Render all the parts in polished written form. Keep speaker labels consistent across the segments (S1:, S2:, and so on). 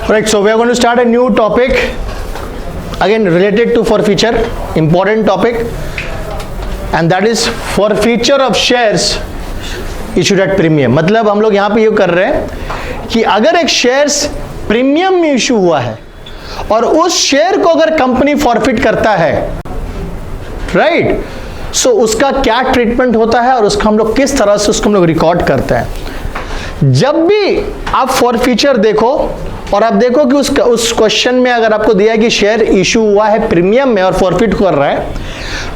S1: Right, so we are going to start a new topic, again related to forfeiture, important topic, and that is forfeiture of shares issued at premium. मतलब हम लोग यहाँ पे ये कर रहे हैं कि अगर एक शेयर्स प्रीमियम में इशू हुआ है और उस शेयर को अगर कंपनी फॉरफिट करता है, राइट, सो उसका क्या ट्रीटमेंट होता है और उसका हम लोग किस तरह से उसको हम लोग रिकॉर्ड करते हैं। जब भी आप फॉरफीचर देखो और आप देखो कि उस क्वेश्चन में अगर आपको दिया है कि शेयर इशू हुआ है प्रीमियम में और फॉरफिट कर रहा है,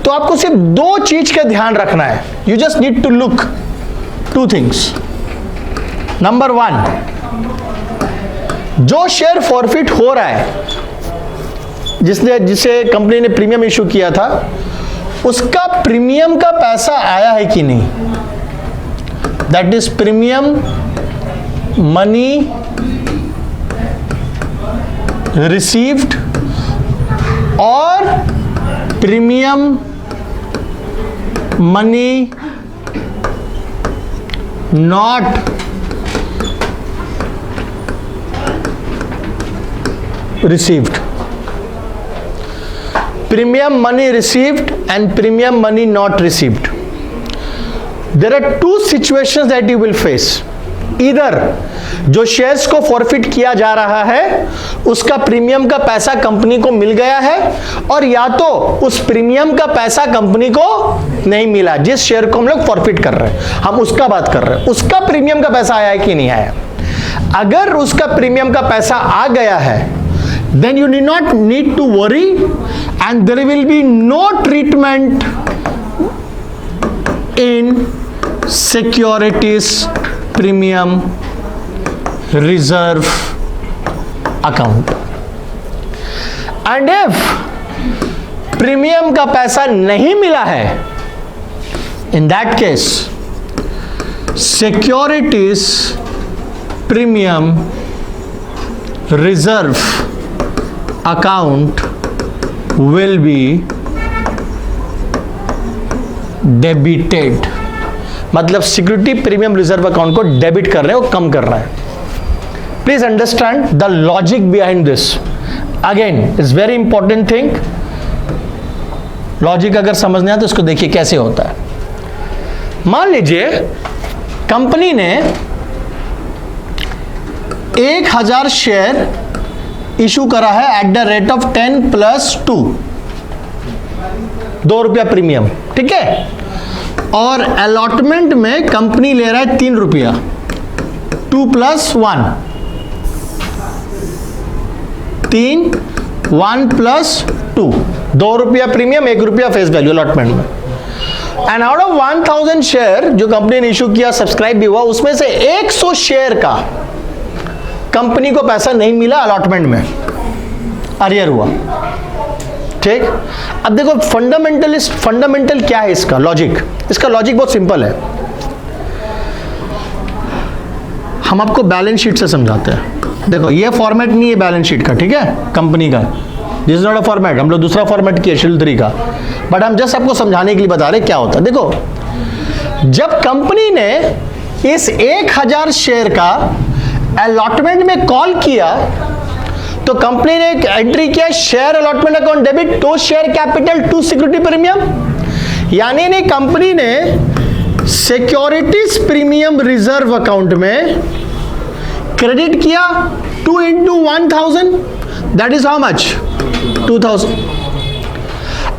S1: तो आपको सिर्फ दो चीज का ध्यान रखना है। You just need to look two things. Number one, जो शेयर फॉरफिट हो रहा है, जिसे कंपनी ने प्रीमियम इशू किया था, उसका प्रीमियम का पैसा आया है कि नहीं, that is premium money received और premium money not received. Premium money received and premium money not received. There are two situations that you will face. Either जो शेयर्स को फॉरफिट किया जा रहा है उसका प्रीमियम का पैसा कंपनी को मिल गया है, और या तो उस प्रीमियम का पैसा कंपनी को नहीं मिला जिस शेयर को हम लोग फॉरफिट कर रहे हैं। हम उसका बात कर रहे हैं, उसका प्रीमियम का पैसा आया है कि नहीं आया। अगर उसका प्रीमियम का पैसा आ गया है, then you need to worry and there will be no treatment in securities premium reserve account. And if premium का पैसा नहीं मिला है, in that case securities premium reserve account will be debited. मतलब सिक्योरिटी प्रीमियम रिजर्व अकाउंट को debit कर रहे हैं, वो कम कर रहा है। Please understand the logic behind this. Again is very important thing. Logic अगर समझना है तो इसको देखिए कैसे होता है। मान लीजिए कंपनी ने 1000 शेयर इशू करा है एट द रेट ऑफ 10 + 2, 2 रुपया प्रीमियम, ठीक है, और अलॉटमेंट में कंपनी ले रहा है 3 रुपया, 2 + 1, 3, 1 + 2, 2 रुपया प्रीमियम, 1 रुपया फेस वैल्यू अलॉटमेंट में। एंड आउट ऑफ 1000 शेयर जो कंपनी ने इशू किया, सब्सक्राइब भी हुआ, उसमें से 100 शेयर का कंपनी को पैसा नहीं मिला, अलॉटमेंट में अरियर हुआ, ठीक। अब देखो फंडामेंटल क्या है इसका लॉजिक। इसका लॉजिक बहुत सिंपल है। हम आपको बैलेंस शीट से समझाते हैं। देखो ये फॉर्मेट नहीं है बैलेंस शीट का, ठीक है, कंपनी का, this is not a format. हम लोग दूसरा फॉर्मेट किया शेड्यूल 3 का, बट हम जस्ट आपको समझाने के लिए बता रहे क्या होता है। देखो, जब कंपनी ने इस 1000 शेयर का अलॉटमेंट में कॉल किया तो कंपनी ने एक एंट्री किया, share allotment account debit to share capital to security premium, यानी नहीं कंपनी ने सिक्योरिटीज प्रीमियम रिजर्व अकाउंट में क्रेडिट किया 2 × 1000, दैट इज हाउ मच, 2000।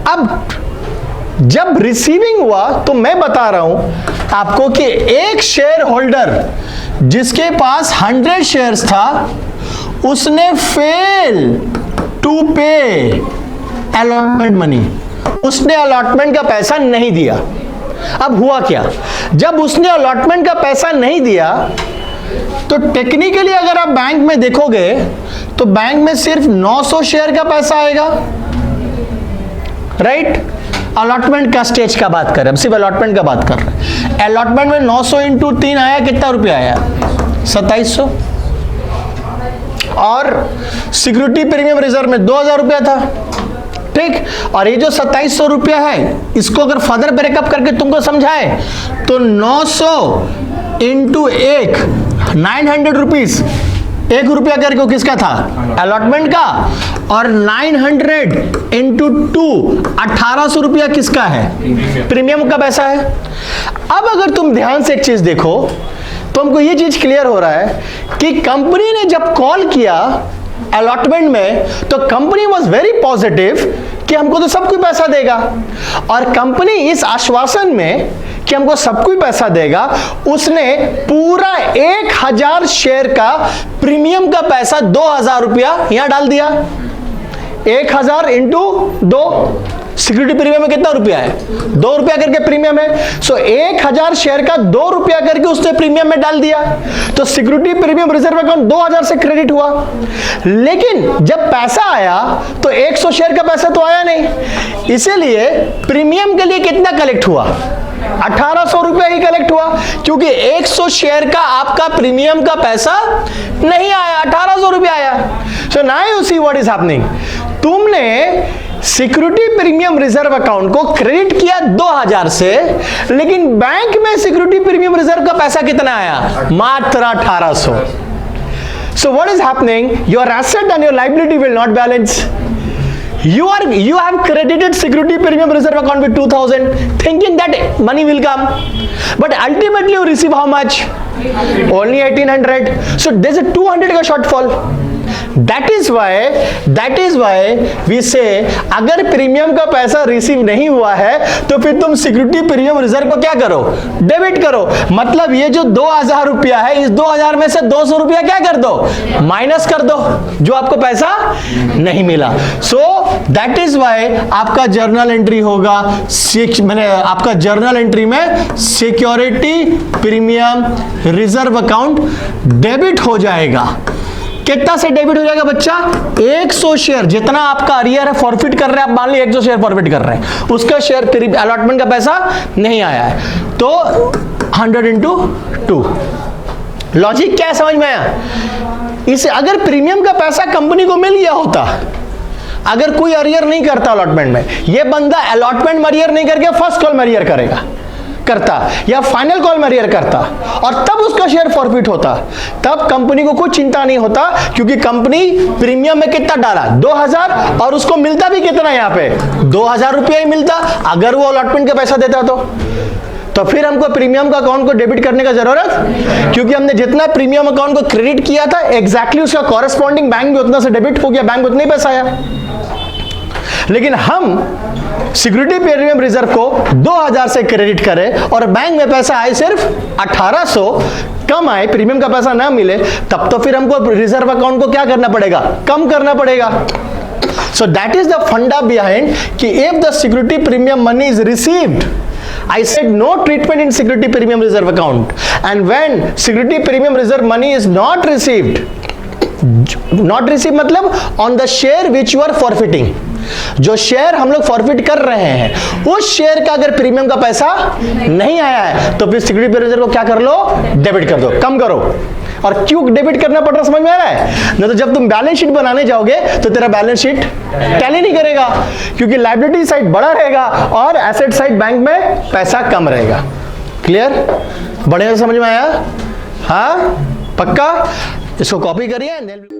S1: अब जब रिसीविंग हुआ तो मैं बता रहा हूं आपको कि एक शेयर होल्डर जिसके पास 100 शेयर्स था, उसने फेल टू पे अलॉटमेंट मनी, उसने अलॉटमेंट का पैसा नहीं दिया। अब हुआ क्या, जब उसने अलॉटमेंट का पैसा नहीं दिया तो टेक्निकली अगर आप बैंक में देखोगे तो बैंक में सिर्फ 900 शेयर का पैसा आएगा, राइट। अलॉटमेंट का स्टेज का बात कर रहे हैं, सिर्फ अलॉटमेंट का बात कर रहे हैं। अलॉटमेंट में 900 × 3 आया, कितना रुपया आया, 2700, और सिक्योरिटी प्रीमियम रिजर्व में 2000 रुपया था, ठीक। और ये जो 2700 रुपया है, इसको अगर फर्दर ब्रेकअप करके तुमको समझाए तो 900 × 1 900 रुपीज ₹1 करके किसका था, अलॉटमेंट का, और 900 इंटू 2 ₹1800 किसका है, प्रीमियम का पैसा है। अब अगर तुम ध्यान से एक चीज देखो तो हमको ये चीज क्लियर हो रहा है कि कंपनी ने जब कॉल किया अलॉटमेंट में तो कंपनी वाज वेरी पॉजिटिव कि हमको तो सब कोई पैसा देगा, और कंपनी इस आश्वासन में कि हमको सब कोई पैसा देगा उसने पूरा 1000 शेयर का प्रीमियम का पैसा ₹2000 यहां डाल दिया। 1000 इंटू 2, सिक्योरिटी प्रीमियम में कितना रुपया है, ₹2 करके प्रीमियम है। सो 1000 शेयर का ₹2 करके उसने प्रीमियम में डाल दिया, तो सिक्योरिटी प्रीमियम रिजर्व अकाउंट 2000 से क्रेडिट हुआ। लेकिन जब पैसा आया तो 100 शेयर का पैसा तो आया नहीं, इसीलिए प्रीमियम के लिए कितना कलेक्ट हुआ, ₹1800 ही कलेक्ट हुआ, क्योंकि 100 शेयर का आपका प्रीमियम का पैसा नहीं आया, ₹1800 आया। So now you see what is happening, तुमने सिक्योरिटी प्रीमियम रिजर्व अकाउंट को क्रेडिट किया 2000 से, लेकिन बैंक में सिक्योरिटी प्रीमियम रिजर्व का पैसा कितना आया, मात्र 1800। So what is happening? Your asset and your liability will not balance. You have credited security premium reserve account with 2000 thinking that money will come, but ultimately you receive how much, only 1800. So there's a 200 का shortfall. That is why we say अगर premium का पैसा receive नहीं हुआ है तो फिर तुम सिक्योरिटी प्रीमियम रिजर्व को क्या करो, डेबिट करो। मतलब ये जो ₹2000 है, इस 2000 में से ₹200 क्या कर दो, माइनस कर दो, जो आपको पैसा नहीं मिला। सो दैट इज वाई आपका जर्नल एंट्री होगा, मैंने आपका जर्नल एंट्री में security premium reserve account debit हो जाएगा। कितना से डेबिट हो जाएगा बच्चा, 100 शेयर, जितना आपका अरियर है फॉरफिट कर रहे हैं आप, मान लीजिए 100 शेयर फॉरफिट कर रहे हैं, उसका शेयर अलॉटमेंट का पैसा नहीं आया है, तो 100 इंटू 2। लॉजिक क्या समझ में आया? इसे अगर प्रीमियम का पैसा कंपनी को मिल गया होता, अगर कोई अरियर नहीं करता अलॉटमेंट में, ये बंदा अलॉटमेंट में अरियर नहीं करके फर्स्ट कॉल में अरियर करता या फाइनल कॉल में अरियर करता और तब उसका शेयर फॉरफिट होता, तब कंपनी को कोई चिंता नहीं होता, क्योंकि कंपनी प्रीमियम में कितना डाला, 2000, और उसको मिलता भी कितना, यहाँ पे ₹2000 ही मिलता। अगर वो अलॉटमेंट का पैसा देता तो फिर हमको प्रीमियम का अकाउंट को डेबिट करने का जरूरत, क्योंकि हमने जितना प्रीमियम अकाउंट को क्रेडिट किया था एग्जैक्टली उसका कॉरेस्पॉन्डिंग बैंक भी उतना से डेबिट हो गया, बैंक उतना ही पैसा आया। लेकिन हम सिक्योरिटी प्रीमियम रिजर्व को 2000 से क्रेडिट करें और बैंक में पैसा आए सिर्फ 1800, कम आए, प्रीमियम का पैसा ना मिले, तब तो फिर हमको रिजर्व अकाउंट को क्या करना पड़ेगा, कम करना पड़ेगा। So that is the funda behind कि if the security premium money is received, I said no treatment in security premium reserve account, and when security premium reserve money is not received मतलब on the share which you are forfeiting, जो share हम लोग forfeit कर रहे हैं उस share का अगर प्रीमियम का पैसा नहीं आया है तो फिर सिक्योरिटी प्रीमियम रिजर्व को क्या कर लो, डेबिट कर दो, कम करो। और क्यों डेबिट करना पड़ रहा समझ में आ रहा है? नहीं तो जब तुम बैलेंस शीट बनाने जाओगे तो तेरा बैलेंस शीट टैली नहीं करेगा, क्योंकि लायबिलिटी साइड बड़ा रहेगा और एसेट साइड बैंक में पैसा कम रहेगा। क्लियर? बढ़िया समझ में आया? हाँ, पक्का? इसको कॉपी करिए।